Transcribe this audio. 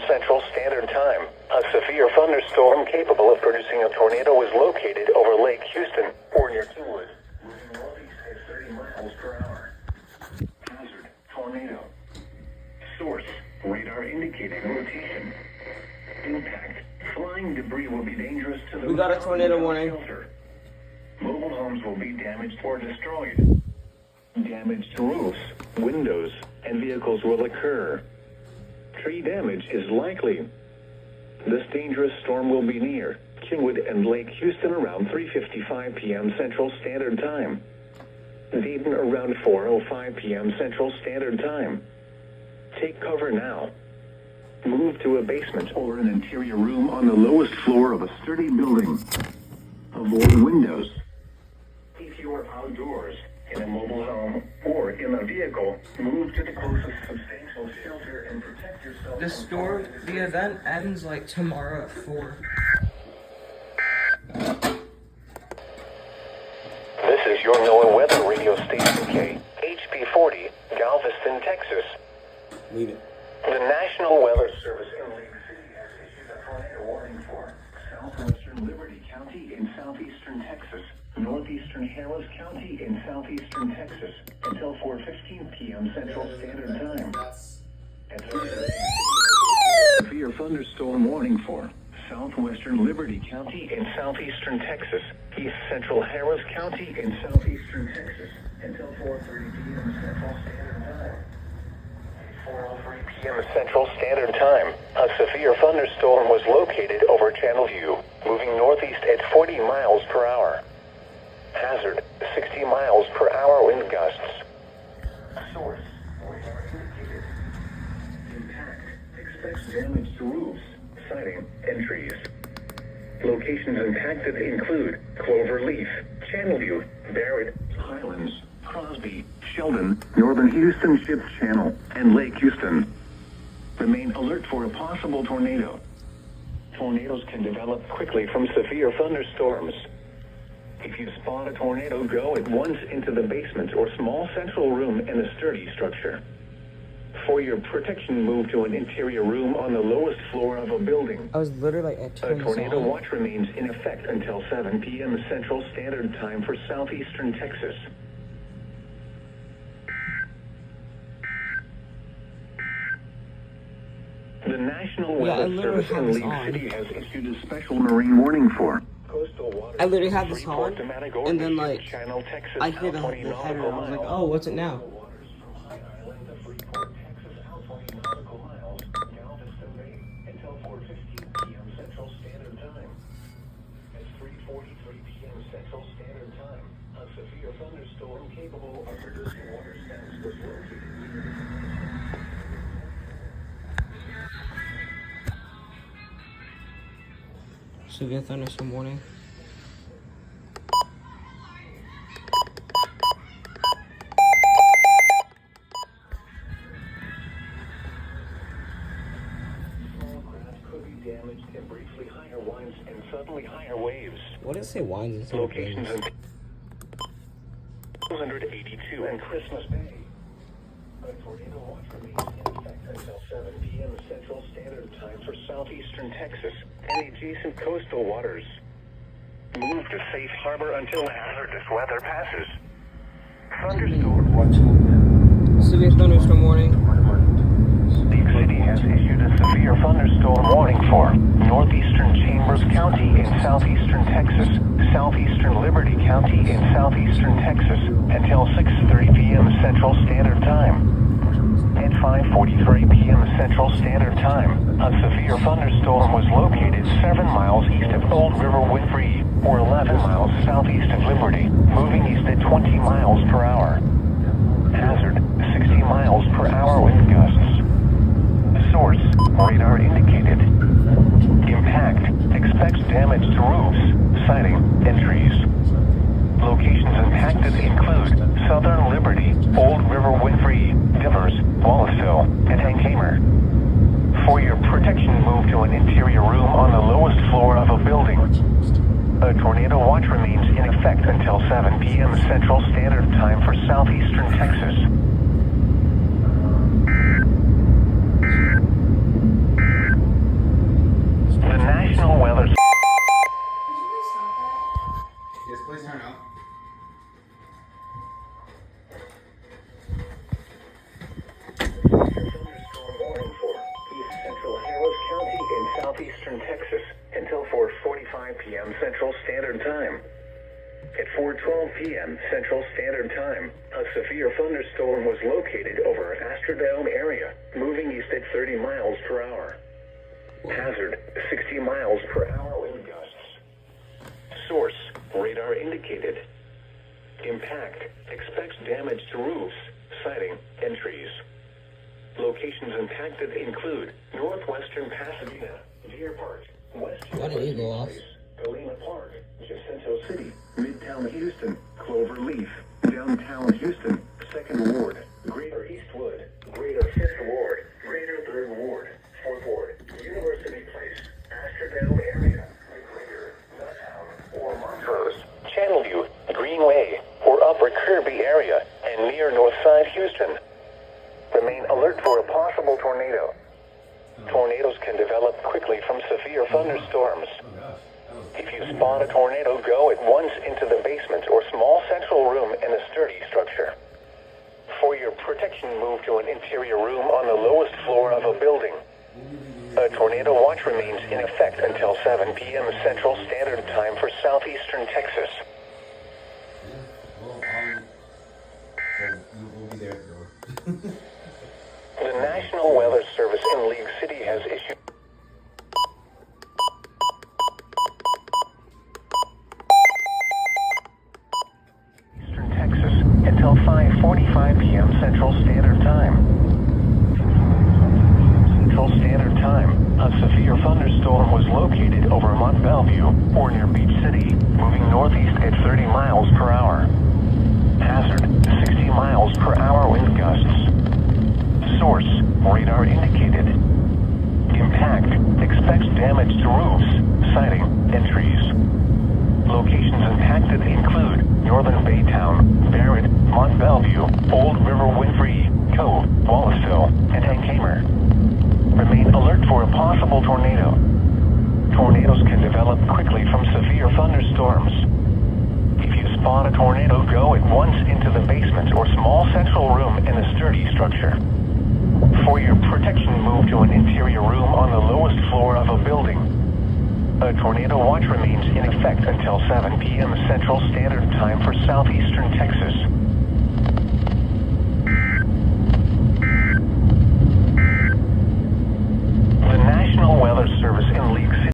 Central Standard Time. A severe thunderstorm capable of producing a tornado is located over Lake Houston or near Kingwood, moving northeast at 30 miles per hour. Hazard, tornado. Source, radar indicating rotation. Impact, flying debris will be dangerous to the... We got a tornado warning. Shelter. Mobile homes will be damaged or destroyed. Damage to roofs, windows, and vehicles will occur. Tree damage is likely. This dangerous storm will be near Kingwood and Lake Houston around 3:55 p.m. Central Standard Time. Dayton around 4:05 p.m. Central Standard Time. Take cover now. Move to a basement or an interior room on the lowest floor of a sturdy building. Avoid windows. If you are outdoors, in a mobile home, or in a vehicle, move to the closest substantial shelter and protect yourself. The event ends like tomorrow at 4. This is your NOAA weather radio station KHB40, Galveston, Texas. Leave it. The National Weather Service in Lake City has issued a tornado warning for southwestern Liberty County in southeastern Texas, northeastern Harris County in southeastern Texas, until 4:15 p.m. Central Standard Time. Severe thunderstorm warning for southwestern Liberty County in southeastern Texas, east central Harris County in southeastern Texas, until 4:30 p.m. Central Standard Time. 4:03 p.m. Central Standard Time, a severe thunderstorm was located over Channelview, moving northeast at 40 miles per hour. Hazard, 60 miles per hour wind gusts. Source, radar indicated. Impact, expects damage to roofs, siding, and trees. Locations impacted include Cloverleaf, Channelview, Barrett, Highlands, Crosby, Sheldon, Northern Houston Ship's Channel, and Lake Houston. Remain alert for a possible tornado. Tornadoes can develop quickly from severe thunderstorms. If you spot a tornado, go at once into the basement or small central room in a sturdy structure. For your protection, move to an interior room on the lowest floor of a building. I was literally at 10. A tornado watch remains in effect until 7 p.m. Central Standard Time for southeastern Texas. The National Weather Service in Lake City has issued a special marine warning for coastal waters. I literally had this on, and then like I hear the header, and I was like, oh, what's it now? Central Standard Time. A severe thunderstorm capable of producing water stems was located. Severe thunderstorm warning. Could be damaged and briefly higher winds and suddenly higher waves. What does it say winds instead of Locations in 282 and Christmas Bay. A tornado watch remains in effect until 7 p.m. Central Standard Time for southeastern Texas and adjacent coastal waters. Move to safe harbor until hazardous weather passes. Thunderstorm watch. Severe thunderstorm warning. Lake City has issued a severe thunderstorm warning for northeastern Chambers County in southeastern Texas, southeastern Liberty County in southeastern Texas, until 6:30 p.m. Central Standard Time. At 5:43 p.m. Central Standard Time, a severe thunderstorm was located 7 miles east of Old River Winfrey, or 11 miles southeast of Liberty, moving east at 20 miles per hour. Hazard, 60 miles per hour wind gusts. Source, radar indicated. Impact, expects damage to roofs, siding, and trees. Locations impacted include Southern Liberty, Old River Winfrey, Divers, Wallaceville, and Hankhamer. For your protection, move to an interior room on the lowest floor of a building. A tornado watch remains in effect until 7 p.m. Central Standard Time for southeastern Texas. Central Harris County in southeastern Texas until 4:45 p.m. Central Standard Time. At 4:12 p.m. Central Standard Time, a severe thunderstorm was located over Astrodome area, moving east at 30 miles per hour. Hazard, 60 miles per hour wind gusts. Source, radar indicated. Impact, expects damage to roofs, siding, and trees. Locations impacted include northwestern Pasadena, Deer Park, West Galena Park, Jacinto City, Midtown Houston, Clover Leaf, Downtown Houston, 2nd Ward, Greater Eastwood, Greater 5th Ward, Greater 3rd Ward, 4th Ward, University Place, Astrodome area, Greater Nuttown, or Montrose, Channelview, Greenway, or Upper Kirby area, and near Northside Houston. Remain alert for a possible tornado. Tornadoes can develop quickly from severe thunderstorms. If you spot a tornado, go at once into the basement or small central room in a sturdy structure. For your protection, move to an interior room on the lowest floor of a building. A tornado watch remains in effect until 7 p.m. Central Standard Time for southeastern Texas. We'll be there, The National Weather Service in League City has issued Eastern Texas until 5:45 p.m. Central Standard Time. Central Standard Time, a severe thunderstorm was located over Mont Belvieu or near Beach City, moving northeast at 30 miles per hour. Hazard, 60 miles per hour wind gusts. Source, radar indicated. Impact, expects damage to roofs, siding, and trees. Locations impacted include Northern Baytown, Barrett, Mont Belvieu, Old River Winfrey, Cove, Wallaceville, and Hankamer. Remain alert for a possible tornado. Tornadoes can develop quickly from severe thunderstorms. If you spot a tornado, go at once into the basement or small central room in a sturdy structure. For your protection, move to an interior room on the lowest floor of a building. A tornado watch remains in effect until 7 p.m. Central Standard Time for southeastern Texas.